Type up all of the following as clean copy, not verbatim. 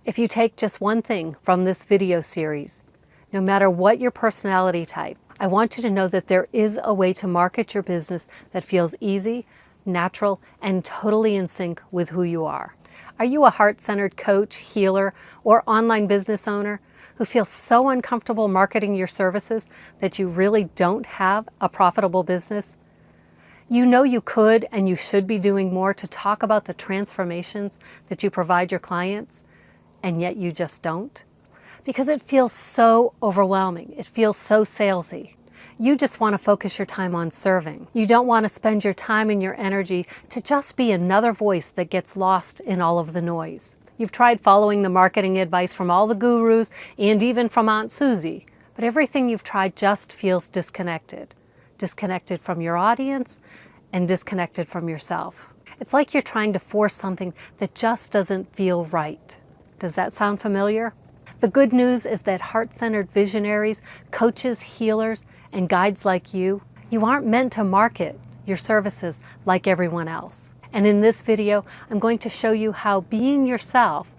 If you take just one thing from this video series, no matter what your personality type, I want you to know that there is a way to market your business that feels easy, natural, and totally in sync with who you are. Are you a heart-centered coach, healer, or online business owner who feels so uncomfortable marketing your services that you really don't have a profitable business? You know you could and you should be doing more to talk about the transformations that you provide your clients, and yet you just don't? Because it feels so overwhelming. It feels so salesy. You just want to focus your time on serving. You don't want to spend your time and your energy to just be another voice that gets lost in all of the noise. You've tried following the marketing advice from all the gurus and even from Aunt Susie, but everything you've tried just feels disconnected. Disconnected from your audience and disconnected from yourself. It's like you're trying to force something that just doesn't feel right. Does that sound familiar? The good news is that heart-centered visionaries, coaches, healers, and guides like you aren't meant to market your services like everyone else. And in this video, I'm going to show you how being yourself,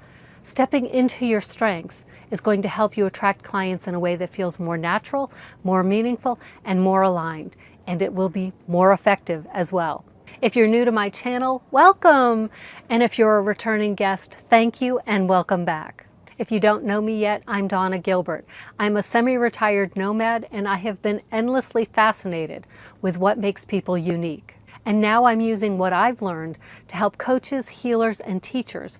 stepping into your strengths, is going to help you attract clients in a way that feels more natural, more meaningful, and more aligned. And it will be more effective as well. If you're new to my channel, welcome! And if you're a returning guest, thank you and welcome back. If you don't know me yet, I'm Donna Gilbert. I'm a semi-retired nomad, and I have been endlessly fascinated with what makes people unique. And now I'm using what I've learned to help coaches, healers, and teachers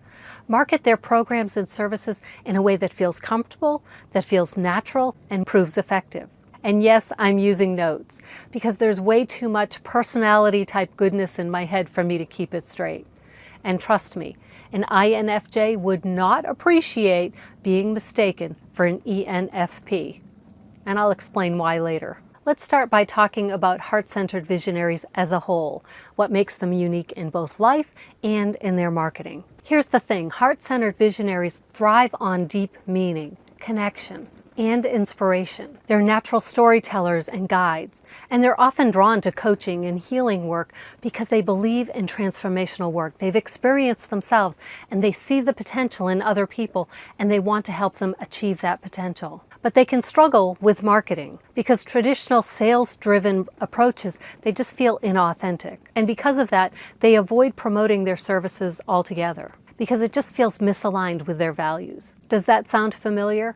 market their programs and services in a way that feels comfortable, that feels natural, and proves effective. And yes, I'm using notes because there's way too much personality type goodness in my head for me to keep it straight. And trust me, an INFJ would not appreciate being mistaken for an ENFP. And I'll explain why later. Let's start by talking about heart-centered visionaries as a whole, what makes them unique in both life and in their marketing. Here's the thing, heart-centered visionaries thrive on deep meaning, connection, and inspiration. They're natural storytellers and guides, and they're often drawn to coaching and healing work because they believe in transformational work. They've experienced themselves, and they see the potential in other people, and they want to help them achieve that potential. But they can struggle with marketing because traditional sales-driven approaches, they just feel inauthentic. And because of that, they avoid promoting their services altogether because it just feels misaligned with their values. Does that sound familiar?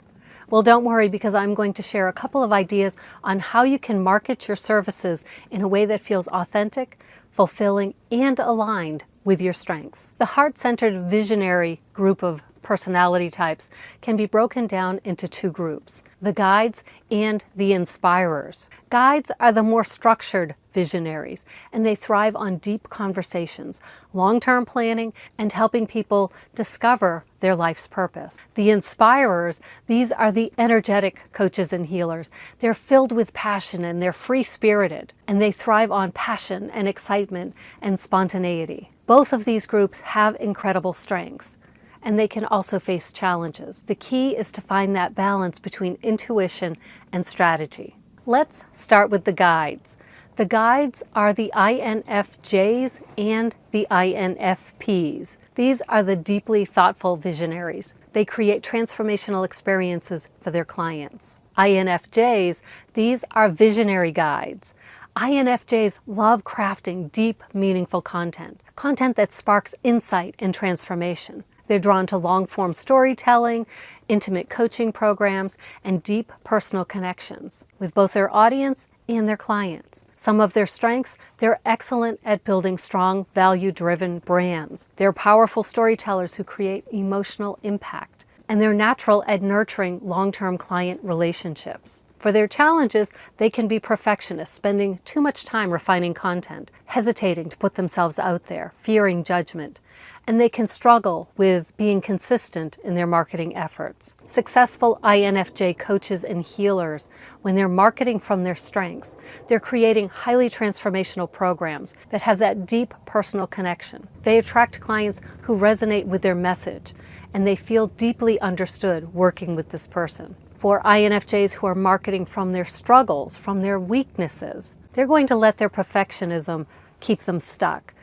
Well, don't worry, because I'm going to share a couple of ideas on how you can market your services in a way that feels authentic, fulfilling, and aligned with your strengths. The heart-centered visionary group of personality types can be broken down into two groups, the guides and the inspirers. Guides are the more structured visionaries, and they thrive on deep conversations, long-term planning, and helping people discover their life's purpose. The inspirers, these are the energetic coaches and healers. They're filled with passion and they're free-spirited, and they thrive on passion and excitement and spontaneity. Both of these groups have incredible strengths, and they can also face challenges. The key is to find that balance between intuition and strategy. Let's start with the guides. The guides are the INFJs and the INFPs. These are the deeply thoughtful visionaries. They create transformational experiences for their clients. INFJs, these are visionary guides. INFJs love crafting deep, meaningful content that sparks insight and transformation. They're drawn to long-form storytelling, intimate coaching programs, and deep personal connections with both their audience and their clients. Some of their strengths, they're excellent at building strong, value-driven brands. They're powerful storytellers who create emotional impact, and they're natural at nurturing long-term client relationships. For their challenges, they can be perfectionists, spending too much time refining content, hesitating to put themselves out there, fearing judgment, and they can struggle with being consistent in their marketing efforts. Successful INFJ coaches and healers, when they're marketing from their strengths, they're creating highly transformational programs that have that deep personal connection. They attract clients who resonate with their message, and they feel deeply understood working with this person. For INFJs who are marketing from their struggles, from their weaknesses, they're going to let their perfectionism keep them stuck.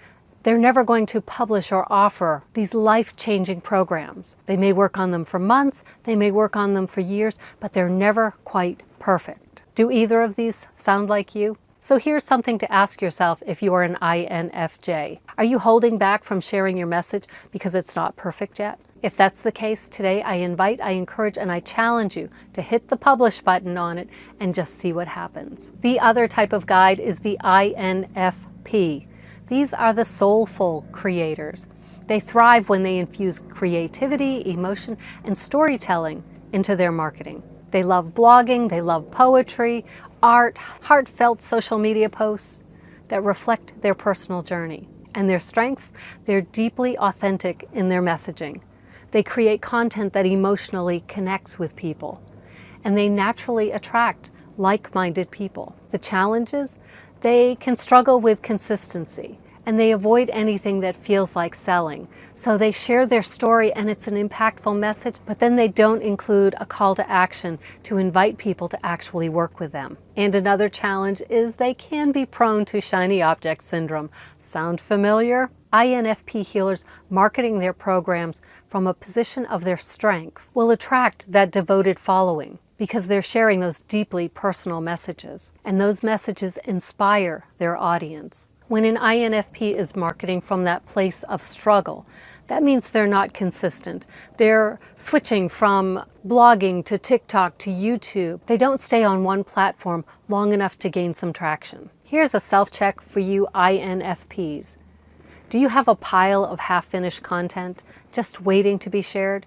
They're never going to publish or offer these life-changing programs. They may work on them for months, they may work on them for years, but they're never quite perfect. Do either of these sound like you? So here's something to ask yourself if you're an INFJ. Are you holding back from sharing your message because it's not perfect yet? If that's the case, today I encourage, and I challenge you to hit the publish button on it and just see what happens. The other type of guide is the INFP. These are the soulful creators. They thrive when they infuse creativity, emotion, and storytelling into their marketing. They love blogging, they love poetry, art, heartfelt social media posts that reflect their personal journey. And their strengths, they're deeply authentic in their messaging. They create content that emotionally connects with people. And they naturally attract like-minded people. The challenges, they can struggle with consistency, and they avoid anything that feels like selling. So they share their story and it's an impactful message, but then they don't include a call to action to invite people to actually work with them. And another challenge is they can be prone to shiny object syndrome. Sound familiar? INFP healers marketing their programs from a position of their strengths will attract that devoted following, because they're sharing those deeply personal messages, and those messages inspire their audience. When an INFP is marketing from that place of struggle, that means they're not consistent. They're switching from blogging to TikTok to YouTube. They don't stay on one platform long enough to gain some traction. Here's a self-check for you INFPs. Do you have a pile of half-finished content just waiting to be shared?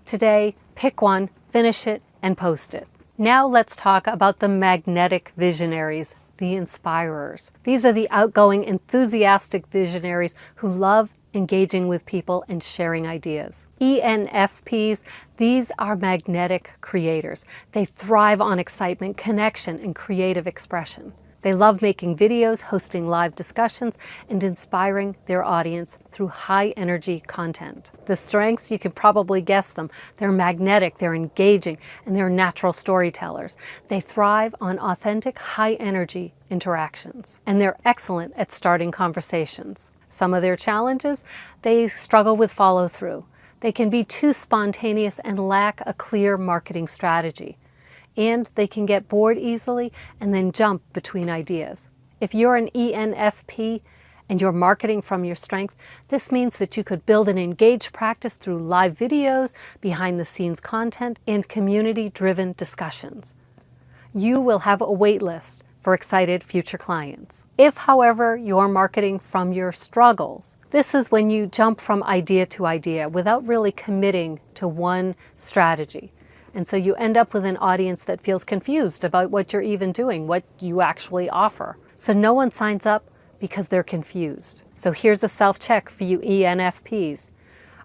Today, pick one, finish it, and post it. Now let's talk about the magnetic visionaries, the inspirers. These are the outgoing, enthusiastic visionaries who love engaging with people and sharing ideas. ENFPs, these are magnetic creators. They thrive on excitement, connection, and creative expression. They love making videos, hosting live discussions, and inspiring their audience through high-energy content. The strengths, you can probably guess them. They're magnetic, they're engaging, and they're natural storytellers. They thrive on authentic, high-energy interactions, and they're excellent at starting conversations. Some of their challenges, they struggle with follow-through. They can be too spontaneous and lack a clear marketing strategy. And they can get bored easily and then jump between ideas. If you're an ENFP and you're marketing from your strength, this means that you could build an engaged practice through live videos, behind-the-scenes content, and community-driven discussions. You will have a wait list for excited future clients. If, however, you're marketing from your struggles, this is when you jump from idea to idea without really committing to one strategy. And so you end up with an audience that feels confused about what you're even doing, what you actually offer. So no one signs up because they're confused. So here's a self-check for you ENFPs.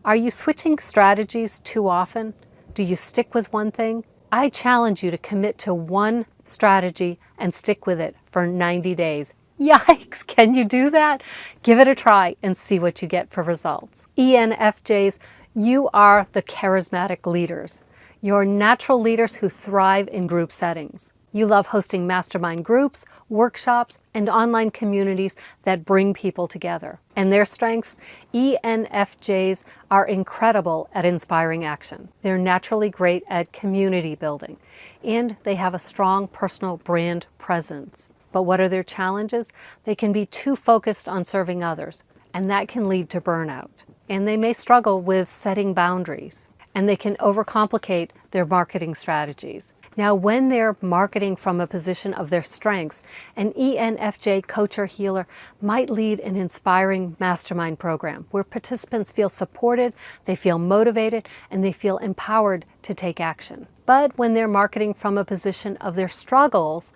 Are you switching strategies too often? Do you stick with one thing? I challenge you to commit to one strategy and stick with it for 90 days. Yikes, can you do that? Give it a try and see what you get for results. ENFJs, you are the charismatic leaders. You're natural leaders who thrive in group settings. You love hosting mastermind groups, workshops, and online communities that bring people together. And their strengths, ENFJs are incredible at inspiring action. They're naturally great at community building, and they have a strong personal brand presence. But what are their challenges? They can be too focused on serving others, and that can lead to burnout. And they may struggle with setting boundaries, and they can overcomplicate their marketing strategies. Now, when they're marketing from a position of their strengths, an ENFJ coach or healer might lead an inspiring mastermind program where participants feel supported, they feel motivated, and they feel empowered to take action. But when they're marketing from a position of their struggles,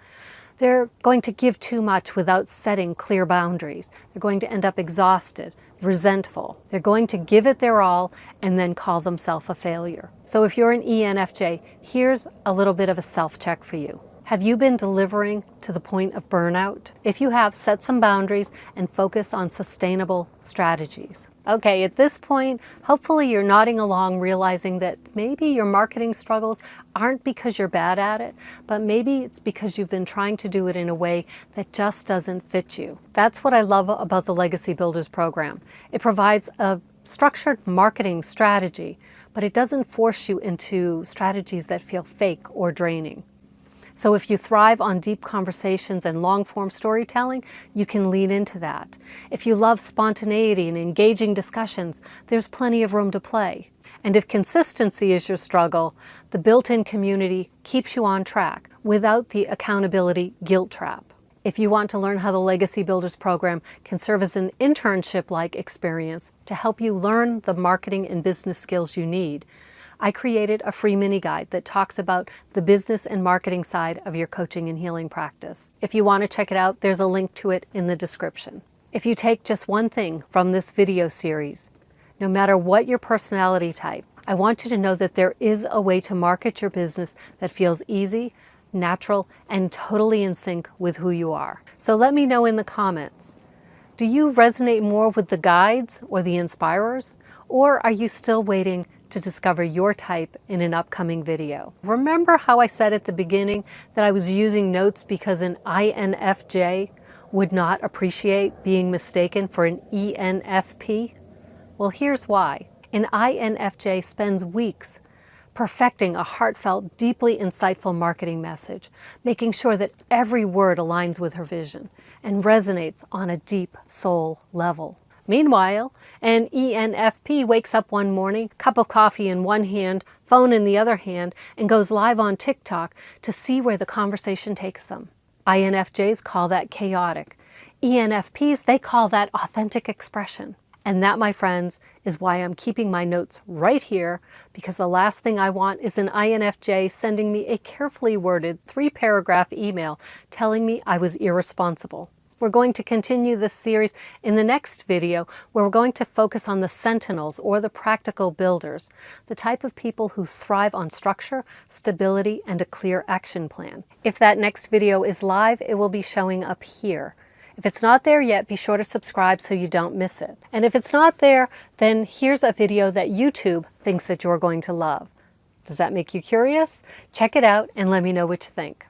they're going to give too much without setting clear boundaries. They're going to end up exhausted, resentful. They're going to give it their all and then call themselves a failure. So if you're an ENFJ, here's a little bit of a self-check for you. Have you been delivering to the point of burnout? If you have, set some boundaries and focus on sustainable strategies. Okay, at this point, hopefully you're nodding along, realizing that maybe your marketing struggles aren't because you're bad at it, but maybe it's because you've been trying to do it in a way that just doesn't fit you. That's what I love about the Legacy Builders program. It provides a structured marketing strategy, but it doesn't force you into strategies that feel fake or draining. So if you thrive on deep conversations and long-form storytelling, you can lean into that. If you love spontaneity and engaging discussions, there's plenty of room to play. And if consistency is your struggle, the built-in community keeps you on track without the accountability guilt trap. If you want to learn how the Legacy Builders program can serve as an internship-like experience to help you learn the marketing and business skills you need, I created a free mini guide that talks about the business and marketing side of your coaching and healing practice. If you want to check it out, there's a link to it in the description. If you take just one thing from this video series, no matter what your personality type, I want you to know that there is a way to market your business that feels easy, natural, and totally in sync with who you are. So let me know in the comments. Do you resonate more with the guides or the inspirers? Or are you still waiting to discover your type in an upcoming video? Remember how I said at the beginning that I was using notes because an INFJ would not appreciate being mistaken for an ENFP? Well, here's why. An INFJ spends weeks perfecting a heartfelt, deeply insightful marketing message, making sure that every word aligns with her vision and resonates on a deep soul level. Meanwhile, an ENFP wakes up one morning, cup of coffee in one hand, phone in the other hand, and goes live on TikTok to see where the conversation takes them. INFJs call that chaotic. ENFPs, they call that authentic expression. And that, my friends, is why I'm keeping my notes right here, because the last thing I want is an INFJ sending me a carefully worded 3-paragraph email telling me I was irresponsible. We're going to continue this series in the next video, where we're going to focus on the sentinels, or the practical builders, the type of people who thrive on structure, stability, and a clear action plan. If that next video is live, it will be showing up here. If it's not there yet, be sure to subscribe so you don't miss it. And if it's not there, then here's a video that YouTube thinks that you're going to love. Does that make you curious? Check it out and let me know what you think.